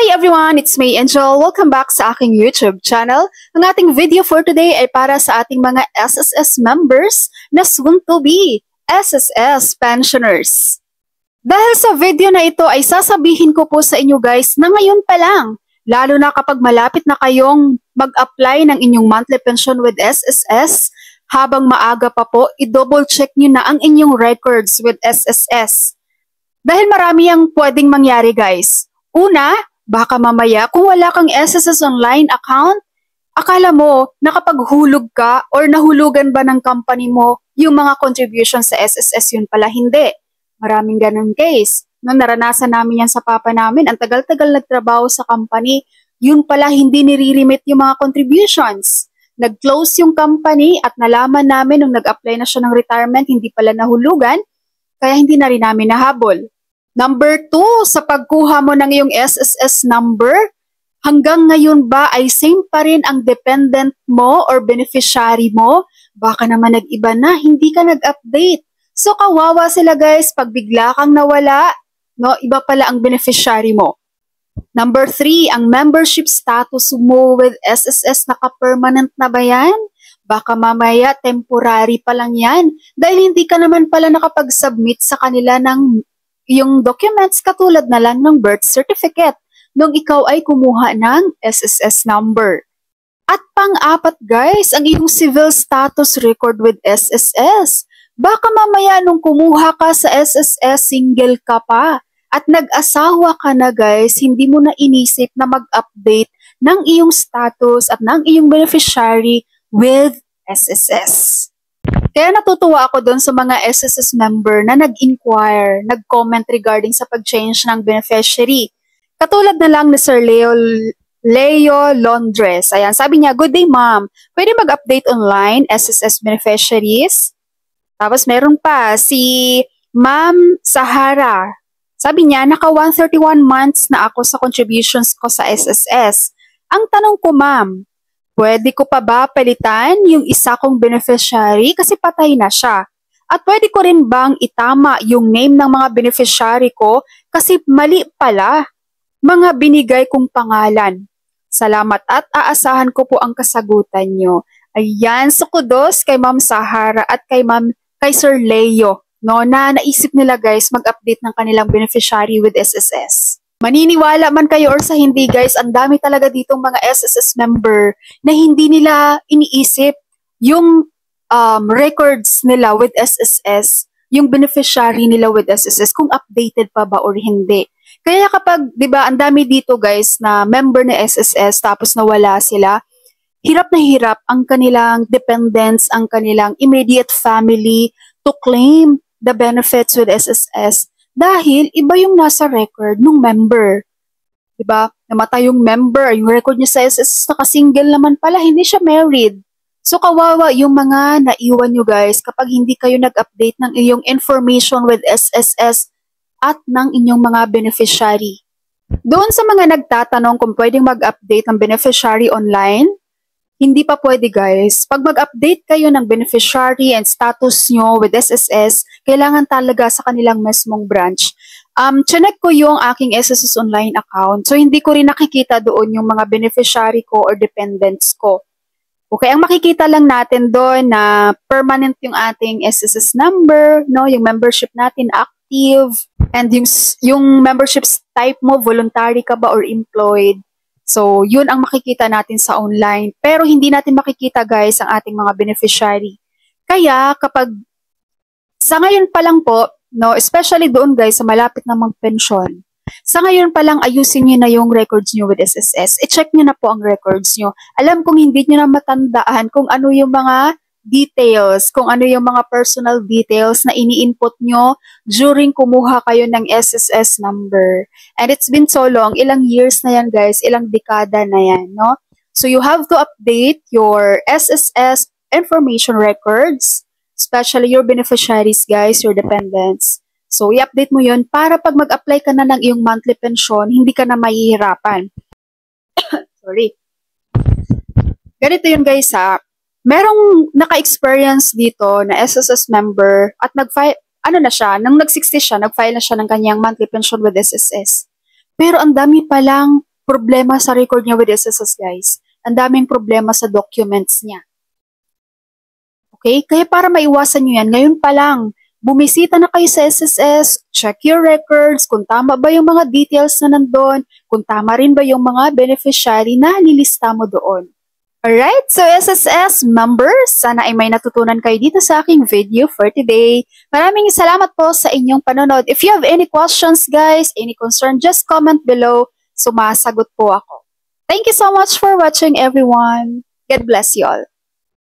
Hey everyone, it's me Angel. Welcome back sa aking YouTube channel. Ang ating video for today ay para sa ating mga SSS members na soon to be SSS pensioners. Dahil sa video na ito ay sasabihin ko po sa inyo guys na ngayon pa lang, lalo na kapag malapit na kayong mag-apply ng inyong monthly pension with SSS, habang maaga pa po, i-double check nyo na ang inyong records with SSS. Dahil marami ang pwedeng mangyari guys. Una, baka mamaya kung wala kang SSS online account, akala mo nakapaghulog ka or nahulugan ba ng company mo yung mga contribution sa SSS, yun pala hindi. Maraming ganun case. No, naranasan namin yan sa papa namin, ang tagal-tagal nagtrabaho sa company, yun pala hindi nire-remit yung mga contributions. Nag-close yung company at nalaman namin nung nag-apply na siya ng retirement, hindi pala nahulugan, kaya hindi na rin namin nahabol. Number 2, sa pagkuha mo ng iyong SSS number, hanggang ngayon ba ay same pa rin ang dependent mo or beneficiary mo? Baka naman nag-iba na, hindi ka nag-update. So kawawa sila guys, pag bigla kang nawala, no, iba pala ang beneficiary mo. Number 3, ang membership status mo with SSS, naka-permanent na ba yan? Baka mamaya temporary pa lang yan dahil hindi ka naman pala nakapag-submit sa kanila ng yung documents katulad na lang ng birth certificate nung ikaw ay kumuha ng SSS number. At pang-apat guys, ang iyong civil status record with SSS. Baka mamaya nung kumuha ka sa SSS, single ka pa at nag-asawa ka na guys, hindi mo na inisip na mag-update ng iyong status at ng iyong beneficiary with SSS. Kaya natutuwa ako doon sa mga SSS member na nag-inquire, nag-comment regarding sa pag-change ng beneficiary. Katulad na lang ni Sir Leo Londres. Ayan, sabi niya, "Good day ma'am, pwede mag-update online SSS beneficiaries?" Tapos meron pa si Ma'am Sahara. Sabi niya, "Naka 131 months na ako sa contributions ko sa SSS. Ang tanong ko ma'am, pwede ko pa ba palitan yung isa kong beneficiary kasi patay na siya? At pwede ko rin bang itama yung name ng mga beneficiary ko kasi mali pala mga binigay kong pangalan? Salamat at aasahan ko po ang kasagutan nyo." Ayan, so kudos kay Ma'am Sahara at kay Sir Leo, no, na naisip nila guys mag-update ng kanilang beneficiary with SSS. Maniniwala man kayo or sa hindi guys, ang dami talaga ditong mga SSS member na hindi nila iniisip yung records nila with SSS, yung beneficiary nila with SSS, kung updated pa ba or hindi. Kaya kapag, di ba, ang dami dito guys na member na SSS tapos nawala sila, hirap na hirap ang kanilang dependents, ang kanilang immediate family to claim the benefits with SSS. Dahil iba yung nasa record ng member. Diba? Namatay yung member, yung record niya sa SSS, naka-single naman pala, hindi siya married. So kawawa yung mga naiwan nyo guys kapag hindi kayo nag-update ng iyong information with SSS at ng inyong mga beneficiary. Doon sa mga nagtatanong kung pwedeng mag-update ng beneficiary online, hindi pa pwede guys. Pag mag-update kayo ng beneficiary and status nyo with SSS, kailangan talaga sa kanilang mesmong branch. Chinek ko yung aking SSS online account. So hindi ko rin nakikita doon yung mga beneficiary ko or dependents ko. Okay, ang makikita lang natin doon na permanent yung ating SSS number, no, yung membership natin active, and yung membership type mo, voluntary ka ba or employed. So, yun ang makikita natin sa online. Pero hindi natin makikita guys ang ating mga beneficiary. Kaya kapag sa ngayon pa lang po, no, especially doon guys sa malapit na mag-pension, sa ngayon pa lang ayusin niyo na yung records niyo with SSS. I-check niyo na po ang records niyo. Alam kong hindi niyo na matandaan kung ano yung mga details, kung ano yung mga personal details na ini-input nyo during kumuha kayo ng SSS number. And it's been so long, ilang years na yan guys, ilang dekada na yan, no? So you have to update your SSS information records, especially your beneficiaries guys, your dependents. So i-update mo yun para pag mag-apply ka na ng iyong monthly pension, hindi ka na mahihirapan. Sorry. Ganito yun guys ha. Merong naka-experience dito na SSS member at nag-file, nung nag-60 siya, nag-file na siya ng kanyang monthly pension with SSS. Pero ang dami palang problema sa record niya with SSS, guys. Ang daming problema sa documents niya. Okay? Kaya para maiwasan nyo yan, ngayon pa lang, bumisita na kayo sa SSS, check your records, kung tama ba yung mga details na nandun, kung tama rin ba yung mga beneficiary na nilista mo doon. Alright, so SSS members, sana ay may natutunan kayo dito sa aking video for today. Maraming salamat po sa inyong panonood. If you have any questions, guys, any concern, just comment below. Sumasagot po ako. Thank you so much for watching, everyone. God bless you all.